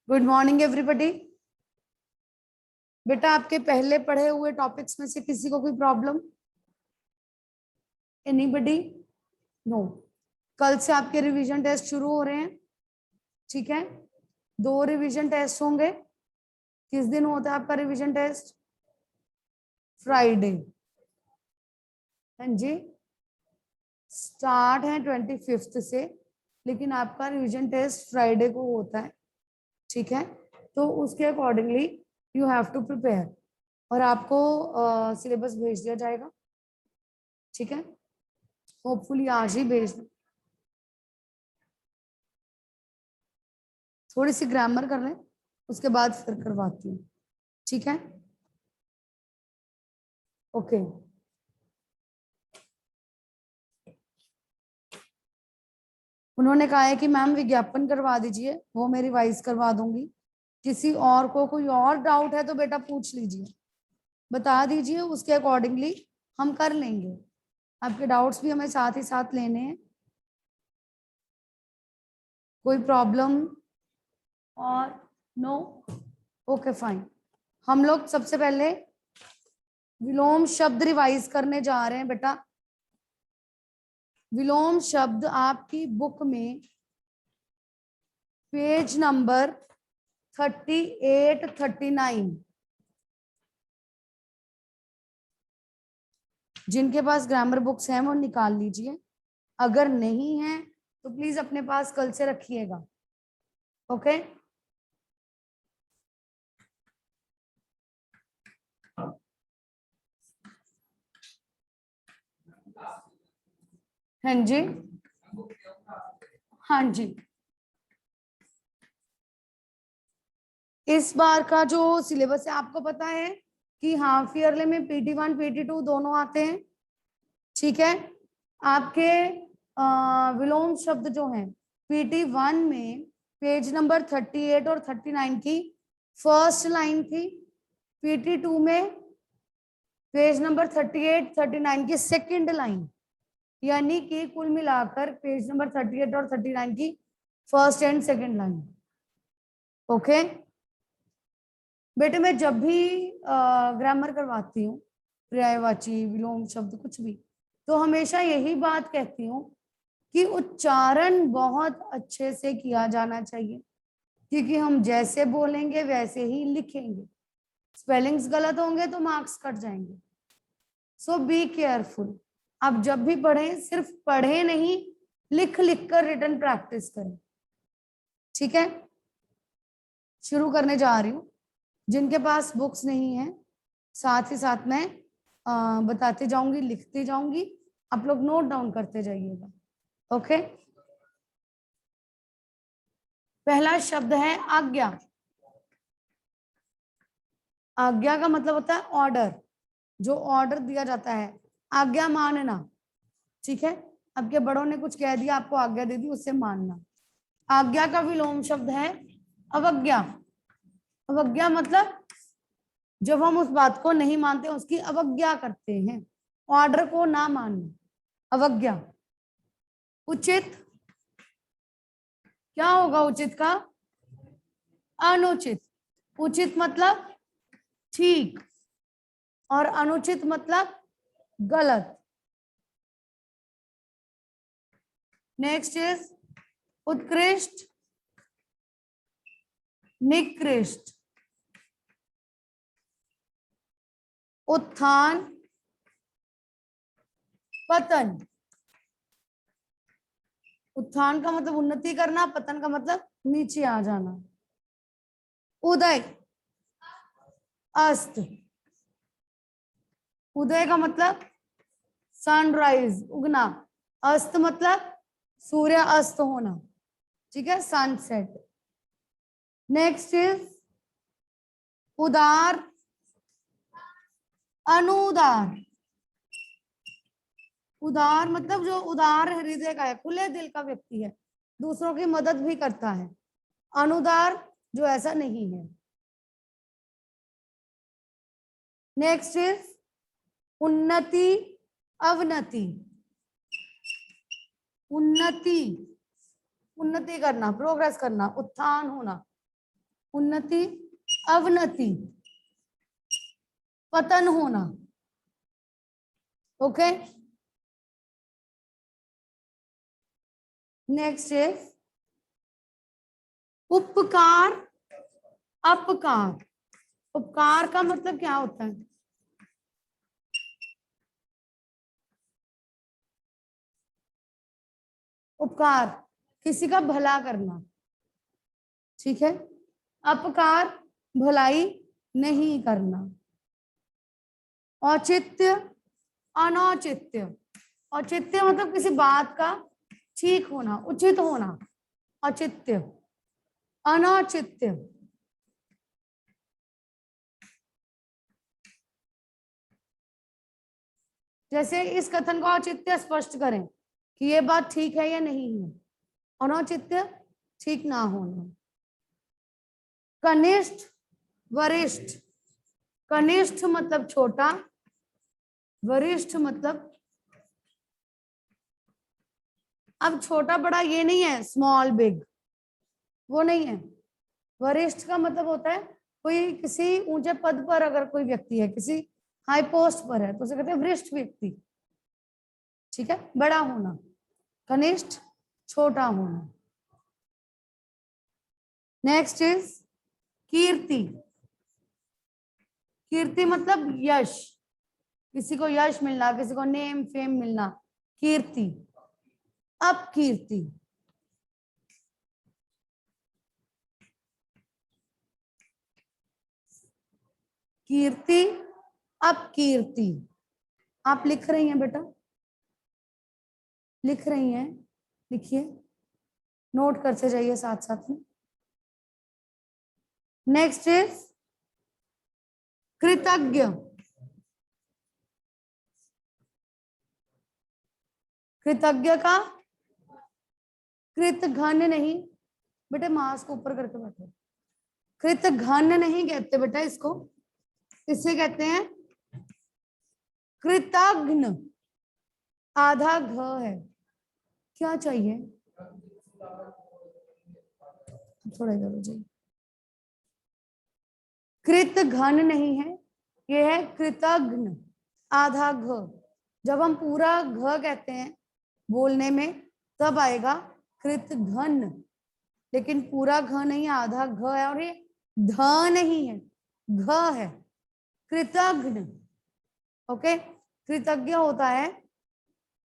Good morning everybody. बेटा आपके पहले पढ़े हुए टॉपिक्स में से किसी को कोई प्रॉब्लम? एनीबडी? नो। कल से आपके रिवीजन टेस्ट शुरू हो रहे हैं, ठीक है। 2 रिवीजन टेस्ट होंगे। किस दिन होता है आपका रिवीजन टेस्ट? फ्राइडे। हाँ जी, स्टार्ट है 25 से, लेकिन आपका रिवीजन टेस्ट फ्राइडे को होता है, ठीक है। तो उसके accordingly you have to prepare, और आपको सिलेबस भेज दिया जाएगा, ठीक है। होपफुली आज ही भेज दें। थोड़ी सी ग्रामर कर लें, उसके बाद फिर करवाती हूँ, ठीक है। ओके। उन्होंने कहा है कि मैम विज्ञापन करवा दीजिए, वो मैं रिवाइज करवा दूंगी। किसी और को कोई और डाउट है तो बेटा पूछ लीजिए, बता दीजिए, उसके अकॉर्डिंगली हम कर लेंगे। आपके डाउट्स भी हमें साथ ही साथ लेने हैं। कोई प्रॉब्लम? और नो? Okay fine. हम लोग सबसे पहले विलोम शब्द रिवाइज करने जा रहे हैं बेटा। विलोम शब्द आपकी बुक में पेज नंबर 38, 39, जिनके पास ग्रामर बुक्स हैं वो निकाल लीजिए। अगर नहीं है तो प्लीज अपने पास कल से रखिएगा, ओके। हाँ जी, हाँ जी। इस बार का जो सिलेबस है आपको पता है कि हाफ ईयरली में PT1 PT2 दोनों आते हैं, ठीक है। आपके विलोम शब्द जो हैं PT1 में पेज नंबर 38 और 39 की फर्स्ट लाइन थी, PT2 में पेज नंबर 38, 39 की सेकंड लाइन, यानी कि कुल मिलाकर पेज नंबर 38 और 39 की first and second line, okay. बेटे मैं जब भी ग्रामर करवाती हूँ, पर्यायवाची विलोम शब्द कुछ भी, तो हमेशा यही बात कहती हूँ कि उच्चारण बहुत अच्छे से किया जाना चाहिए, क्योंकि हम जैसे बोलेंगे वैसे ही लिखेंगे। स्पेलिंग्स गलत होंगे तो मार्क्स कट जाएंगे। सो बी केयरफुल। आप जब भी पढ़ें सिर्फ पढ़े नहीं, लिख लिख कर रिटन प्रैक्टिस करें, ठीक है। शुरू करने जा रही हूँ। जिनके पास बुक्स नहीं है साथ ही साथ में बताते जाऊंगी, लिखती जाऊंगी, आप लोग नोट डाउन करते जाइएगा, ओके। पहला शब्द है आज्ञा। आज्ञा का मतलब होता है ऑर्डर, जो ऑर्डर दिया जाता है, आज्ञा मानना, ठीक है। आपके बड़ों ने कुछ कह दिया, आपको आज्ञा दे दी, उससे मानना। आज्ञा का विलोम शब्द है अवज्ञा। अवज्ञा मतलब जब हम उस बात को नहीं मानते, उसकी अवज्ञा करते हैं, ऑर्डर को ना मानना, अवज्ञा। उचित क्या होगा? उचित का अनुचित। उचित मतलब ठीक, और अनुचित मतलब गलत। नेक्स्ट इज उत्कृष्ट, निकृष्ट, उत्थान, पतन। उत्थान का मतलब उन्नति करना, पतन का मतलब नीचे आ जाना। उदय, अस्त। उदय का मतलब सनराइज, उगना। अस्त मतलब सूर्य अस्त होना, ठीक है, सनसेट। नेक्स्ट इज उदार, अनुदार। उदार मतलब जो उदार हृदय का है, खुले दिल का व्यक्ति है, दूसरों की मदद भी करता है। अनुदार जो ऐसा नहीं है। नेक्स्ट इज उन्नति, अवनति। उन्नति, उन्नति करना, प्रोग्रेस करना, उत्थान होना। उन्नति, अवनति, पतन होना। ओके, नेक्स्ट इज उपकार, अपकार। उपकार का मतलब क्या होता है? उपकार किसी का भला करना, ठीक है। अपकार भलाई नहीं करना। औचित्य, अनौचित्य। औचित्य मतलब किसी बात का ठीक होना, उचित होना, औचित्य। अनौचित्य जैसे इस कथन का औचित्य स्पष्ट करें कि ये बात ठीक है या नहीं है। अनौचित्य ठीक ना होना। कनिष्ठ, वरिष्ठ। कनिष्ठ मतलब छोटा, वरिष्ठ मतलब, अब छोटा बड़ा ये नहीं है, स्मॉल बिग, वो नहीं है। वरिष्ठ का मतलब होता है कोई किसी ऊंचे पद पर अगर कोई व्यक्ति है, किसी हाई पोस्ट पर है, तो उसे कहते हैं वरिष्ठ व्यक्ति, ठीक है। बड़ा होना। कनिष्ठ छोटा होना। नेक्स्ट इज कीर्ति। कीर्ति मतलब यश, किसी को यश मिलना, किसी को नेम फेम मिलना, कीर्ति। अपकीर्ति, कीर्ति, अपकीर्ति। आप लिख रही हैं बेटा? लिख रही हैं? लिखिए, नोट करते जाइए साथ साथ में। नेक्स्ट इज कृतज्ञ। कृतज्ञ का कृत घन नहीं बेटे, मांस को ऊपर करके बैठो। कृत घन नहीं कहते बेटा इसको, इसे कहते हैं कृतघ्न। आधा घ है। क्या चाहिए? थोड़ा इधर हो जाइए। कृत घन नहीं है, ये है कृतघ्न। आधा घ। जब हम पूरा घ कहते हैं बोलने में तब आएगा कृत घन, लेकिन पूरा घ नहीं, आधा घ है, और ये ध नहीं है, घ है। कृतघ्न। ओके, कृतज्ञ होता है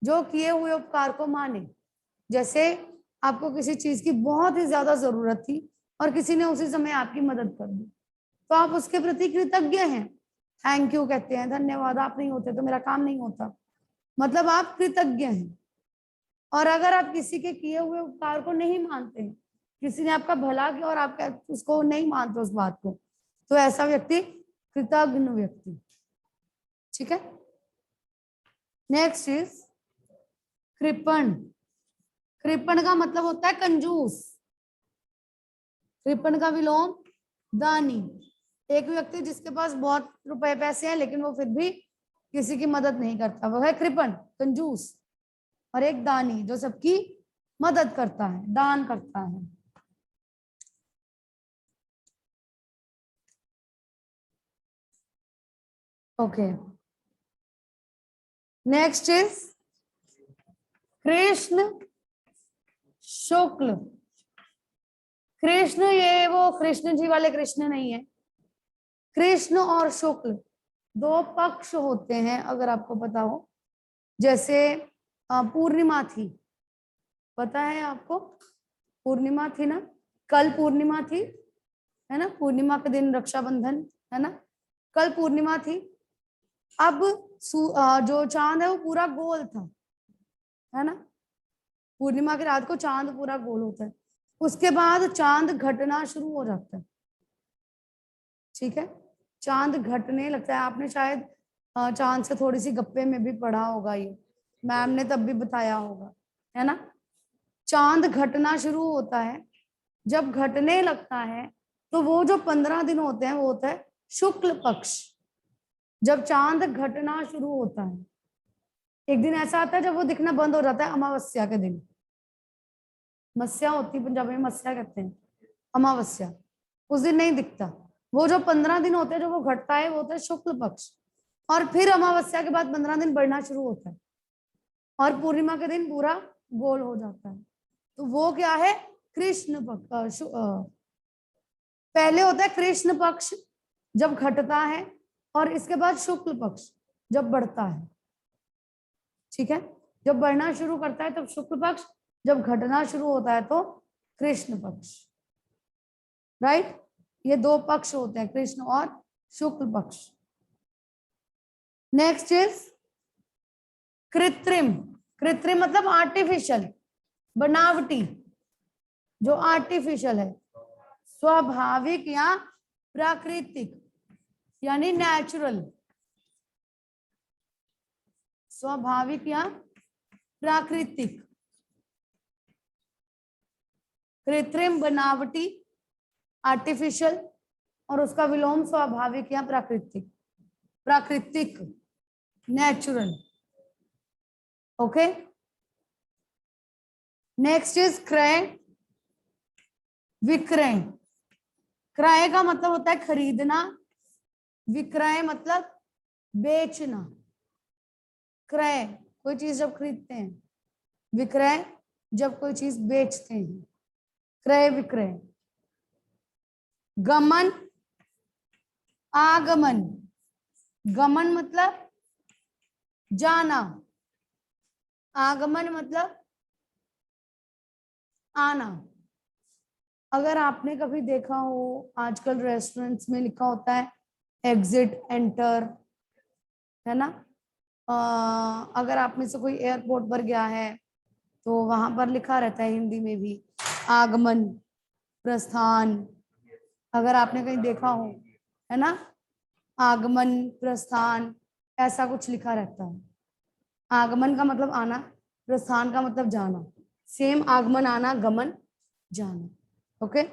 जो किए हुए उपकार को माने। जैसे आपको किसी चीज की बहुत ही ज्यादा जरूरत थी और किसी ने उसी समय आपकी मदद कर दी, तो आप उसके प्रति कृतज्ञ हैं, थैंक यू कहते हैं, धन्यवाद, आप नहीं होते तो मेरा काम नहीं होता, मतलब आप कृतज्ञ हैं। और अगर आप किसी के किए हुए उपकार को नहीं मानते हैं, किसी ने आपका भला किया और आप उसको नहीं मानते उस बात को, तो ऐसा व्यक्ति कृतज्ञ व्यक्ति, ठीक है। नेक्स्ट इज कृपण। कृपण का मतलब होता है कंजूस। कृपण का विलोम दानी। एक व्यक्ति जिसके पास बहुत रुपए पैसे हैं लेकिन वो फिर भी किसी की मदद नहीं करता, वो है कृपण, कंजूस। और एक दानी जो सबकी मदद करता है, दान करता है। ओके, नेक्स्ट इज कृष्ण शुक्ल। कृष्ण ये वो कृष्ण जी वाले कृष्ण नहीं है। कृष्ण और शुक्ल दो पक्ष होते हैं, अगर आपको पता हो। जैसे पूर्णिमा थी, पता है आपको? पूर्णिमा थी ना, कल पूर्णिमा थी, है ना? पूर्णिमा के दिन रक्षाबंधन, है ना? कल पूर्णिमा थी। अब जो चांद है वो पूरा गोल था, है ना? पूर्णिमा की रात को चांद पूरा गोल होता है, उसके बाद चांद घटना शुरू हो जाता है, ठीक है। चांद घटने लगता है। आपने शायद चांद से थोड़ी सी गप्पे में भी पढ़ा होगा, ये मैम ने तब भी बताया होगा, है ना? चांद घटना शुरू होता है, जब घटने लगता है तो वो जो 15 दिन होते हैं वो होता है शुक्ल पक्ष। जब चांद घटना शुरू होता है, एक दिन ऐसा आता है जब वो दिखना बंद हो जाता है, अमावस्या के दिन। मस्या होती है पंजाबी में, मस्या कहते हैं, अमावस्या। उस दिन नहीं दिखता। वो जो 15 दिन होते हैं जो वो घटता है वो होता है शुक्ल पक्ष, और फिर अमावस्या के बाद 15 दिन बढ़ना शुरू होता है और पूर्णिमा के दिन पूरा गोल हो जाता है। तो वो क्या है, कृष्ण पक्ष। पहले होता है कृष्ण पक्ष जब घटता है, और इसके बाद शुक्ल पक्ष जब बढ़ता है। ठीक है, जब बढ़ना शुरू करता है तब शुक्ल पक्ष, जब घटना शुरू होता है तो कृष्ण पक्ष। राइट, ये दो पक्ष होते हैं, कृष्ण और शुक्ल पक्ष। नेक्स्ट इज कृत्रिम। कृत्रिम मतलब आर्टिफिशियल, बनावटी, जो आर्टिफिशियल है। स्वाभाविक या प्राकृतिक यानी नेचुरल, स्वाभाविक या प्राकृतिक। कृत्रिम बनावटी, आर्टिफिशियल, और उसका विलोम स्वाभाविक या प्राकृतिक। प्राकृतिक, नेचुरल। ओके, नेक्स्ट इज क्रय विक्रय। क्रय का मतलब होता है खरीदना, विक्रय मतलब बेचना। क्रय कोई चीज जब खरीदते हैं, विक्रय जब कोई चीज बेचते हैं। क्रय विक्रय। गमन आगमन। गमन मतलब जाना, आगमन मतलब आना। अगर आपने कभी देखा हो, आजकल रेस्टोरेंट्स में लिखा होता है एग्जिट एंटर, है ना। अगर आप में से कोई एयरपोर्ट पर गया है तो वहां पर लिखा रहता है हिंदी में भी आगमन प्रस्थान। अगर आपने कहीं देखा हो, है ना, आगमन प्रस्थान ऐसा कुछ लिखा रहता है। आगमन का मतलब आना, प्रस्थान का मतलब जाना। सेम, आगमन आना, गमन जाना। ओके,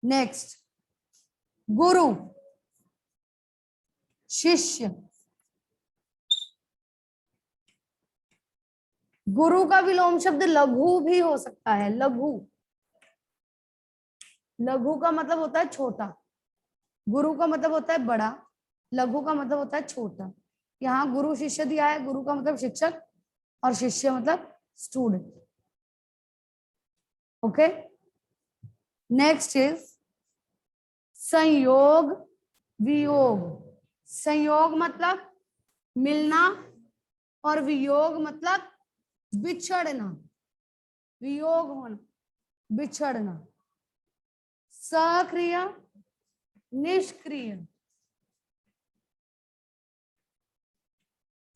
नेक्स्ट गुरु शिष्य। गुरु का विलोम शब्द लघु भी हो सकता है। लघु, लघु का मतलब होता है छोटा, गुरु का मतलब होता है बड़ा, लघु का मतलब होता है छोटा। यहाँ गुरु शिष्य दिया है, गुरु का मतलब शिक्षक और शिष्य मतलब स्टूडेंट। ओके, नेक्स्ट इज संयोग वियोग। संयोग मतलब मिलना और वियोग मतलब बिछड़ना, वियोग होना, बिछड़ना। सक्रिय निष्क्रिय।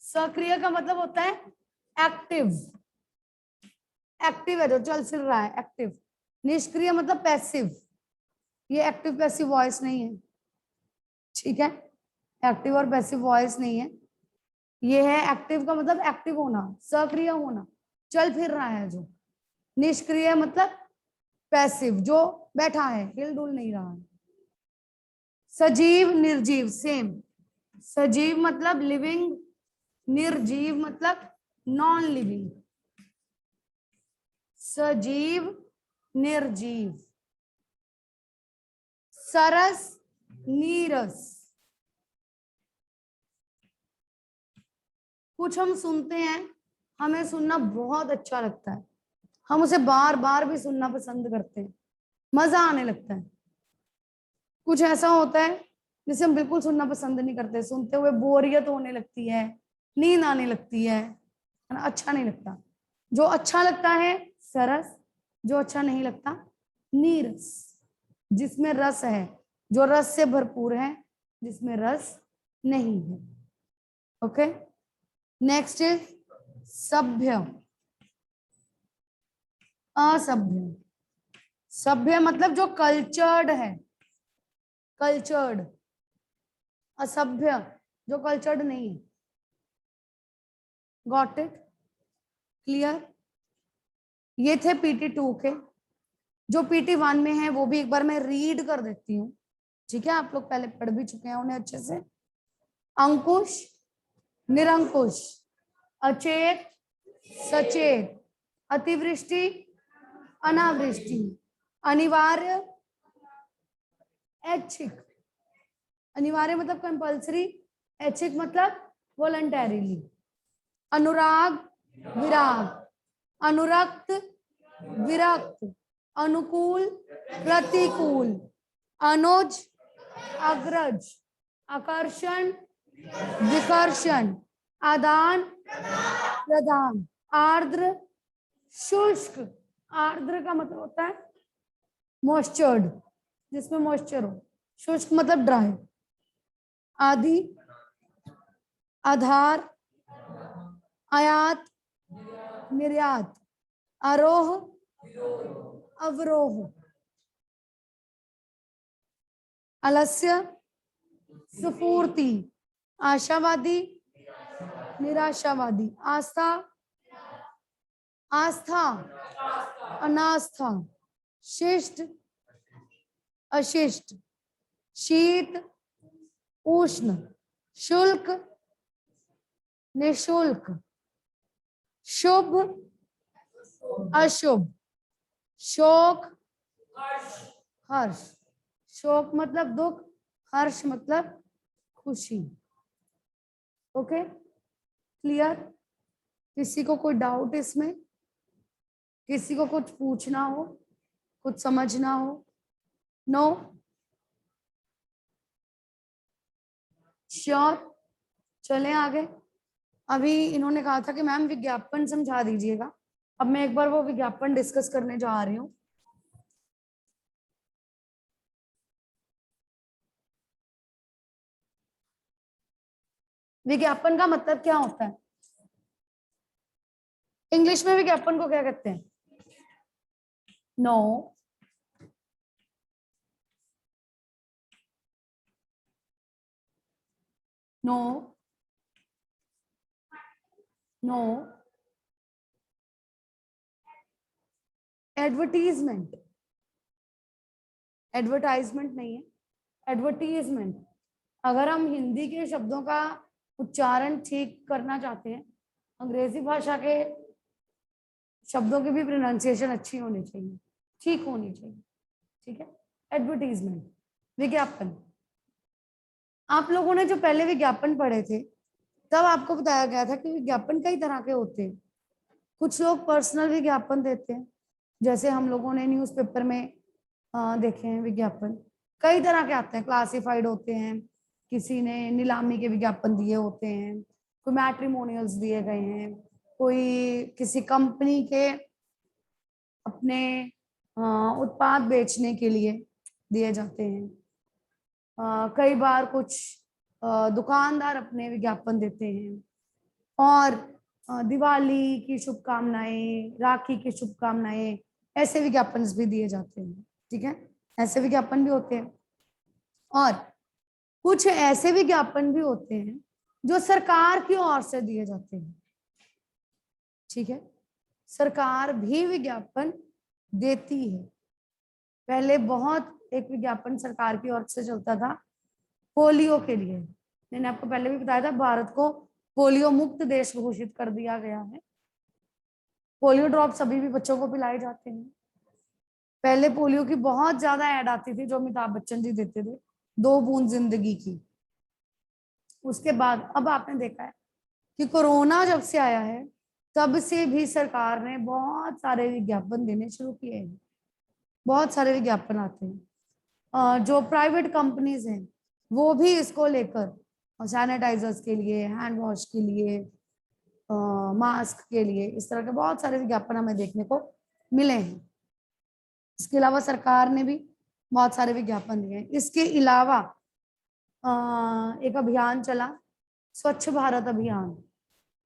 सक्रिय का मतलब होता है एक्टिव, एक्टिव है जो चल फिर रहा है, एक्टिव। निष्क्रिय मतलब पैसिव, ये एक्टिव पैसिव वॉइस नहीं है। ठीक है, एक्टिव और पैसिव वॉइस नहीं है, ये है एक्टिव का मतलब एक्टिव होना, सक्रिय होना, चल फिर रहा है जो। निष्क्रिय मतलब पैसिव, जो बैठा है, हिल डुल नहीं रहा है। सजीव निर्जीव सेम। सजीव मतलब लिविंग, निर्जीव मतलब नॉन लिविंग। सजीव निर्जीव। सरस नीरस। कुछ हम सुनते हैं, हमें सुनना बहुत अच्छा लगता है, हम उसे बार बार भी सुनना पसंद करते हैं, मजा आने लगता है। कुछ ऐसा होता है जिसे हम बिल्कुल सुनना पसंद नहीं करते, सुनते हुए बोरियत होने लगती है, नींद आने लगती है ना, अच्छा नहीं लगता। जो अच्छा लगता है सरस, जो अच्छा नहीं लगता नीरस, जिसमें रस है, जो रस से भरपूर है, जिसमें रस नहीं है। ओके, नेक्स्ट इज सभ्य असभ्य। सभ्य मतलब जो कल्चर्ड है, कल्चर्ड। असभ्य जो कल्चर्ड नहीं है। Got it, clear. ये थे PT2 के। जो PT1 में है वो भी एक बार मैं रीड कर देती हूँ, ठीक है, आप लोग पहले पढ़ भी चुके हैं उन्हें अच्छे से। अंकुश निरंकुश, अचेत सचेत, अतिवृष्टि अनावृष्टि, अनिवार्य ऐच्छिक, अनिवार्य मतलब कंपल्सरी, ऐच्छिक मतलब वॉलंटरीली। अनुराग विराग, अनुरक्त विरक्त, अनुकूल प्रतिकूल, अनुज अग्रज, आकर्षण विकर्षण, आदान प्रदान, आर्द्र शुष्क, आर्द्र का मतलब होता है मॉइस्चर्ड, जिसमें मॉइस्चर हो, शुष्क मतलब ड्राई, आदि, आधार, आयात निर्यात, आरोह अवरोह, आलस्य स्फूर्ति, आशावादी निराशावादी, आस्था आस्था अनास्था, शिष्ट अशिष्ट, शीत उष्ण, शुल्क निशुल्क, शुभ अशुभ, शोक हर्ष, शोक मतलब दुख, हर्ष मतलब खुशी। Okay, clear? किसी को कोई डाउट इसमें? किसी को कुछ पूछना हो, कुछ समझना हो? नो? श्योर? चलें आगे। अभी इन्होंने कहा था कि मैम विज्ञापन समझा दीजिएगा, अब मैं एक बार वो विज्ञापन डिस्कस करने जा रही हूँ। विज्ञापन का मतलब क्या होता है? इंग्लिश में विज्ञापन को क्या कहते हैं? No, no, no, advertisement. Advertisement नहीं है, एडवर्टीजमेंट। अगर हम हिंदी के शब्दों का उच्चारण ठीक करना चाहते हैं, अंग्रेजी भाषा के शब्दों की भी प्रोनाउंसिएशन अच्छी होनी चाहिए, ठीक होनी चाहिए। ठीक है, एडवर्टीजमेंट, विज्ञापन। आप लोगों ने जो पहले विज्ञापन पढ़े थे, तब आपको बताया गया था कि विज्ञापन कई तरह के होते हैं। कुछ लोग पर्सनल विज्ञापन देते हैं, जैसे हम लोगों ने न्यूज़पेपर में देखे हैं विज्ञापन। कई तरह के आते हैं, क्लासिफाइड होते हैं, किसी ने नीलामी के विज्ञापन दिए होते हैं, कोई मैट्रिमोनियल्स दिए गए हैं, कोई किसी कंपनी के अपने उत्पाद बेचने के लिए दिए जाते हैं। कई बार कुछ दुकानदार अपने विज्ञापन देते हैं, और दिवाली की शुभकामनाएं, राखी की शुभकामनाएं, ऐसे विज्ञापन भी दिए जाते हैं। ठीक है, ऐसे विज्ञापन भी होते हैं। और कुछ ऐसे विज्ञापन भी होते हैं जो सरकार की ओर से दिए जाते हैं। ठीक है, सरकार भी विज्ञापन देती है। पहले बहुत एक विज्ञापन सरकार की ओर से चलता था पोलियो के लिए। मैंने आपको पहले भी बताया था, भारत को पोलियो मुक्त देश घोषित कर दिया गया है। पोलियो ड्रॉप्स अभी भी बच्चों को पिलाए जाते हैं। पहले पोलियो की बहुत ज्यादा ऐड आती थी जो अमिताभ बच्चन जी देते थे, 2 बूंद जिंदगी की। उसके बाद अब आपने देखा है कि कोरोना जब से आया है, तब से भी सरकार ने बहुत सारे विज्ञापन देने शुरू किए हैं। बहुत सारे विज्ञापन आते हैं। जो प्राइवेट कंपनीज हैं वो भी इसको लेकर सैनिटाइजर्स के लिए, हैंड वॉश के लिए, मास्क के लिए, इस तरह के बहुत सारे विज्ञापन हमें देखने को मिले हैं। इसके अलावा सरकार ने भी बहुत सारे विज्ञापन दिए हैं। इसके अलावा एक अभियान चला, स्वच्छ भारत अभियान,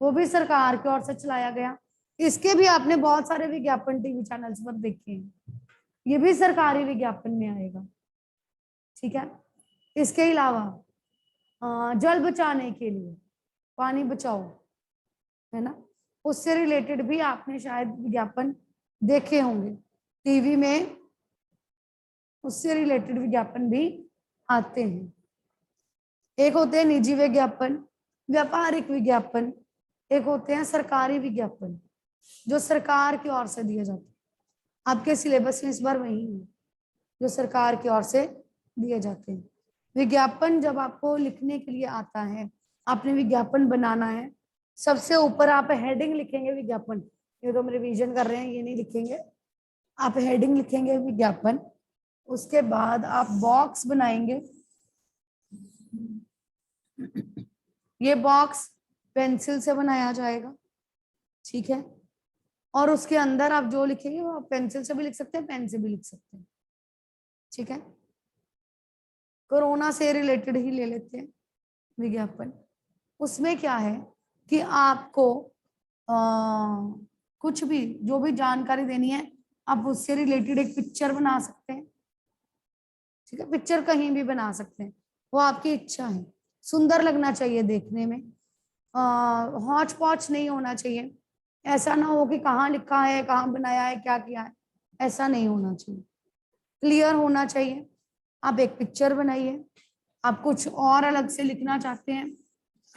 वो भी सरकार की ओर से चलाया गया। इसके भी आपने बहुत सारे विज्ञापन टीवी चैनल्स पर देखे हैं, ये भी सरकारी विज्ञापन में आएगा। ठीक है, इसके अलावा जल बचाने के लिए, पानी बचाओ, है ना, उससे रिलेटेड भी आपने शायद विज्ञापन देखे होंगे टीवी में। उससे रिलेटेड विज्ञापन भी आते हैं। एक होते हैं निजी विज्ञापन, व्यापारिक विज्ञापन, एक होते हैं सरकारी विज्ञापन जो सरकार की ओर से दिए जाते हैं। आपके सिलेबस में इस बार वही है, जो सरकार की ओर से दिए जाते हैं। विज्ञापन जब आपको लिखने के लिए आता है, आपने विज्ञापन बनाना है, सबसे ऊपर आप हेडिंग लिखेंगे विज्ञापन। ये तो हम रिवीजन कर रहे हैं, ये नहीं लिखेंगे, आप हेडिंग लिखेंगे विज्ञापन। उसके बाद आप बॉक्स बनाएंगे, ये बॉक्स पेंसिल से बनाया जाएगा, ठीक है। और उसके अंदर आप जो लिखेंगे वो आप पेंसिल से भी लिख सकते हैं, पेन से भी लिख सकते हैं, ठीक है। कोरोना से रिलेटेड ही ले लेते हैं विज्ञापन। उसमें क्या है कि आपको कुछ भी जो भी जानकारी देनी है, आप उससे रिलेटेड एक पिक्चर बना सकते हैं, ठीक है। पिक्चर कहीं भी बना सकते हैं, वो आपकी इच्छा है। सुंदर लगना चाहिए देखने में, हौच पौच नहीं होना चाहिए। ऐसा ना हो कि कहाँ लिखा है, कहाँ बनाया है, क्या किया है, ऐसा नहीं होना चाहिए। क्लियर होना चाहिए। आप एक पिक्चर बनाइए। आप कुछ और अलग से लिखना चाहते हैं,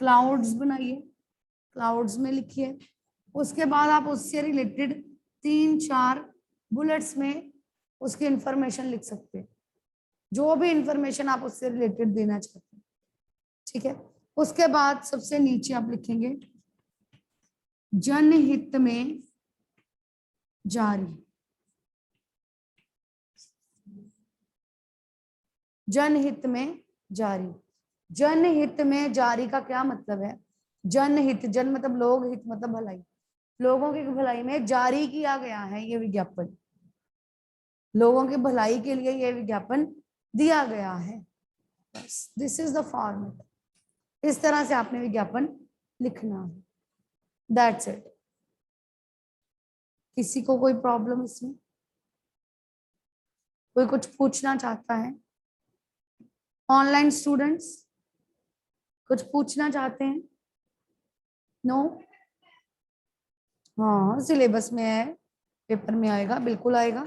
क्लाउड्स बनाइए, क्लाउड्स में लिखिए। उसके बाद आप उससे रिलेटेड 3-4 बुलेट्स में उसकी इंफॉर्मेशन लिख सकते हैं, जो भी इंफॉर्मेशन आप उससे रिलेटेड देना चाहते हैं, ठीक है। उसके बाद सबसे नीचे आप लिखेंगे जनहित में जारी। जनहित में जारी, जनहित में जारी का क्या मतलब है? जनहित, जन मतलब लोग, हित मतलब भलाई, लोगों की भलाई में जारी किया गया है ये विज्ञापन, लोगों की भलाई के लिए ये विज्ञापन दिया गया है। बस दिस इज द फॉर्मेट। इस तरह से आपने विज्ञापन लिखना है, दैट्स इट। किसी को कोई प्रॉब्लम इसमें? कोई कुछ पूछना चाहता है? ऑनलाइन स्टूडेंट्स कुछ पूछना चाहते हैं? नो? हाँ, सिलेबस में है, पेपर में आएगा, बिल्कुल आएगा।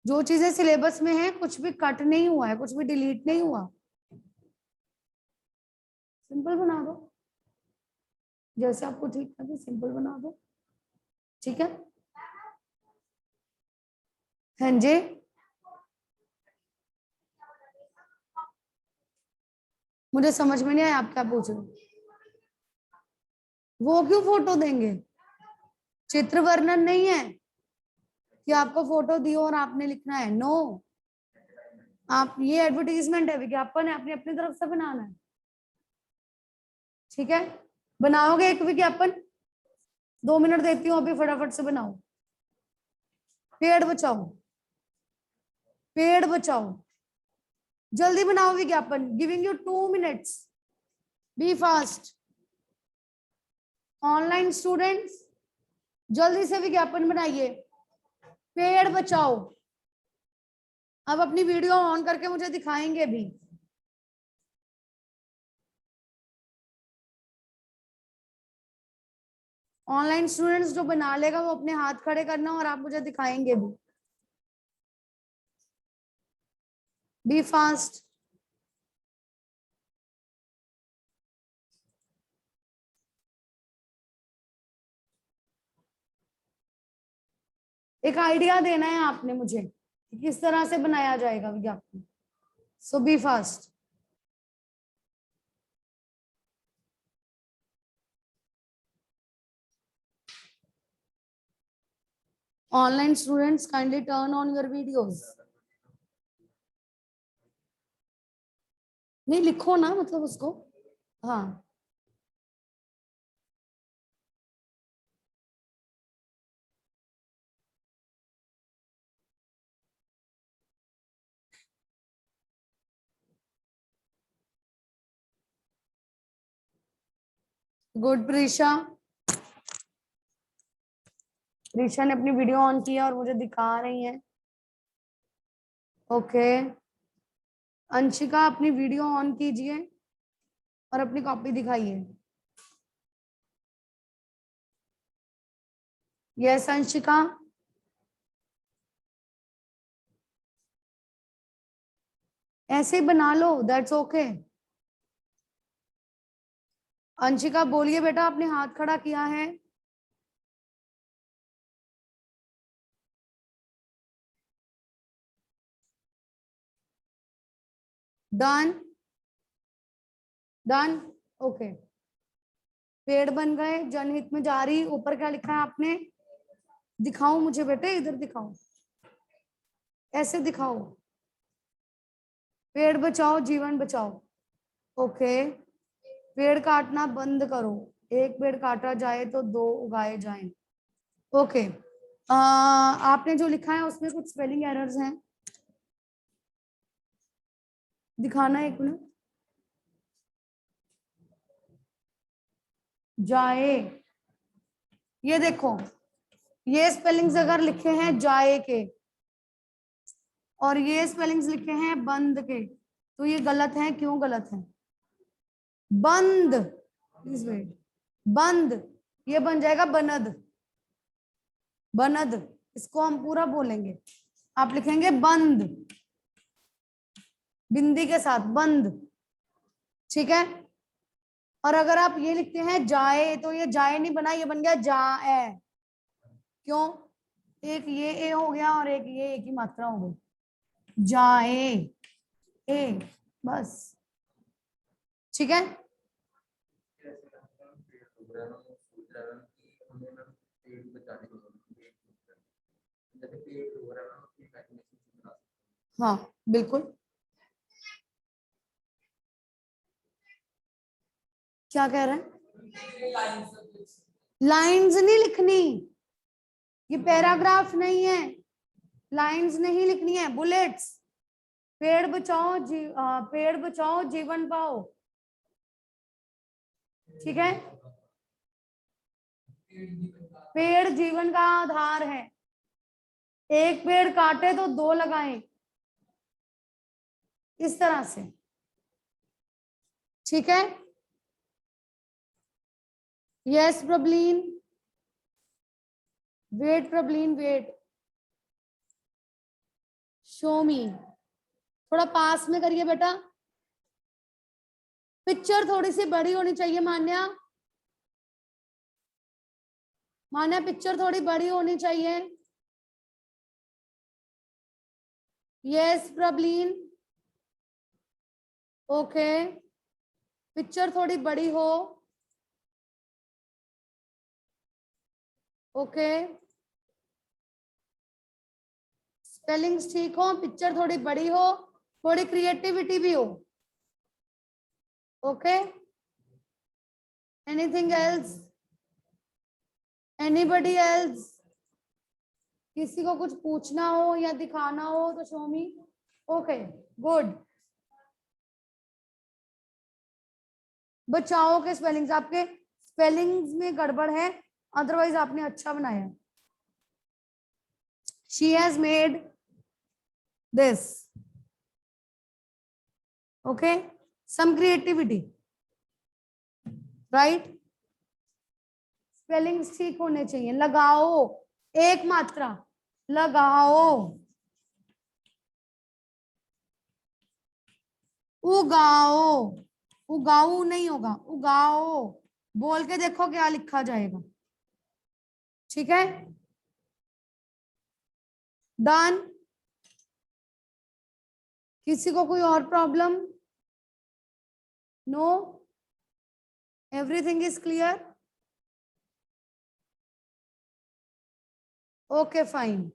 जो चीजें सिलेबस में है, कुछ भी कट नहीं हुआ है, कुछ भी डिलीट नहीं हुआ। सिंपल बना दो, जैसे आपको ठीक लगे सिंपल बना दो, ठीक है। हाँ जी, मुझे समझ में नहीं आया आप क्या पूछ रहे हो। वो क्यों फोटो देंगे? चित्र वर्णन नहीं है कि आपको फोटो दियो और आपने लिखना है, नो। आप, ये एडवर्टीजमेंट है, विज्ञापन है, अपनी अपनी तरफ से बनाना है, ठीक है। बनाओगे एक विज्ञापन, 2 मिनट देती हूँ अभी, फटाफट से बनाओ। पेड़ बचाओ, पेड़ बचाओ, जल्दी बनाओ विज्ञापन, giving you 2 minutes, be fast. Online students जल्दी से विज्ञापन बनाइए, पेड़ बचाओ। अब अपनी वीडियो ऑन करके मुझे दिखाएंगे भी। ऑनलाइन स्टूडेंट्स जो बना लेगा वो अपने हाथ खड़े करना और आप मुझे दिखाएंगे भी। B fast. एक आइडिया देना है आपने मुझे कि किस तरह से बनाया जाएगा विज्ञापन, so be fast. Online students kindly turn on your videos. नहीं लिखो ना, मतलब उसको, हाँ। गुड प्रीशा, प्रीशा ने अपनी वीडियो ऑन किया और मुझे दिखा रही है, ओके। अंशिका अपनी वीडियो ऑन कीजिए और अपनी कॉपी दिखाइए। यस अंशिका, ऐसे ही बना लो, दैट्स ओके। अंशिका बोलिए बेटा, आपने हाथ खड़ा किया है। Done done okay. पेड़ बन गए, जनहित में जारी। ऊपर क्या लिखा है आपने? दिखाओ मुझे बेटे, इधर दिखाओ, ऐसे दिखाओ। पेड़ बचाओ जीवन बचाओ। ओके। पेड़ काटना बंद करो, एक पेड़ काटा जाए तो 2 उगाए जाएं। ओके। आपने जो लिखा है उसमें कुछ स्पेलिंग एरर्स हैं, दिखाना एक मिनट। जाए, ये देखो, ये स्पेलिंग्स अगर लिखे हैं जाए के और ये स्पेलिंग्स लिखे हैं बंद के, तो ये गलत है। क्यों गलत है? बंद, प्लीज वेट, बंद, ये बन जाएगा बनद, बनद। इसको हम पूरा बोलेंगे, आप लिखेंगे बंद, बिंदी के साथ, बंद। ठीक है। और अगर आप ये लिखते हैं जाए, तो ये जाए नहीं बना, ये बन गया जाए। क्यों? एक ये ए हो गया और एक ये ए की मात्रा हो गई, जाए ए, बस। ठीक है। हाँ बिल्कुल। क्या कह रहे हैं? लाइंस नहीं लिखनी, ये पैराग्राफ नहीं है, लाइंस नहीं लिखनी है, बुलेट्स। पेड़ बचाओ पेड़ बचाओ जीवन पाओ। ठीक है। पेड़ जीवन का आधार है, एक पेड़ काटे तो 2 लगाएं, इस तरह से। ठीक है। Yes Prableen, wait Prableen wait, show मी, थोड़ा पास में करिए बेटा। पिक्चर थोड़ी सी बड़ी होनी चाहिए मान्या, मान्या पिक्चर थोड़ी बड़ी होनी चाहिए। Yes Prableen, okay. पिक्चर थोड़ी बड़ी हो, ओके। स्पेलिंग्स ठीक हो, पिक्चर थोड़ी बड़ी हो, थोड़ी क्रिएटिविटी भी हो। Okay. Anything else? Anybody else? किसी को कुछ पूछना हो या दिखाना हो तो शो मी। Okay good. बचाओ के स्पेलिंग्स, आपके स्पेलिंग्स में गड़बड़ है, अदरवाइज आपने अच्छा बनाया। She has made this, okay, some creativity, right. Spellings ठीक होने चाहिए। लगाओ, एक मात्रा, लगाओ। उगाओ, उगाऊ नहीं होगा, उगाओ। बोल के देखो क्या लिखा जाएगा। ठीक है। डन। किसी को कोई और problem? No, everything is clear. Okay fine.